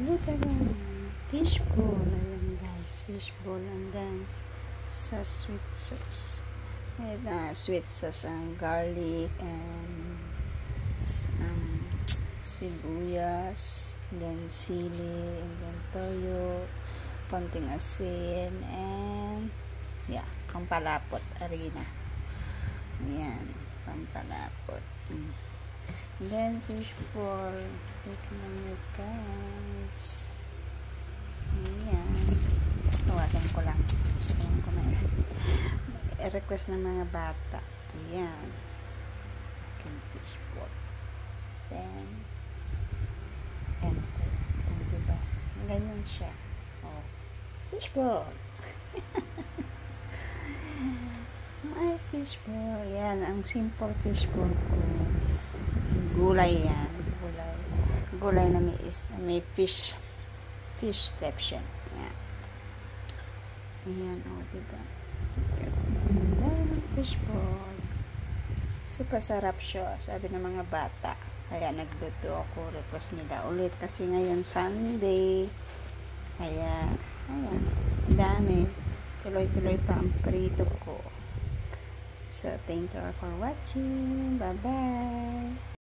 Look at that. Fishbowl. Ayan guys. Fishbowl. And then, sa sweet sauce. May sweet sauce ang garlic and sibuyas. Then, sili. And then, toyo. Konting asin. And, yeah. Pampalapot. Arena. Ayan. Pampalapot. And then, fishbowl. Tignan nyo guys. Ayan. Tawasan ko lang. Gusto ko lang kumain. I-request ng mga bata. Ayan. Fishbowl. Then, ganito yan. Diba? Ganyan siya. Oh. Fishbowl. Ay, fishbowl. Yan. Ang simple fishbowl ko. Gulay yan. Gulay na may fish section. Yan. Ayan, o, diba? Fishbowl. Super sarap siya, sabi ng mga bata. Kaya nagluto ako, request nila ulit kasi ngayon Sunday. Kaya, ayan, dami. Tuloy-tuloy pa ang prito ko. So, thank you for watching. Bye-bye.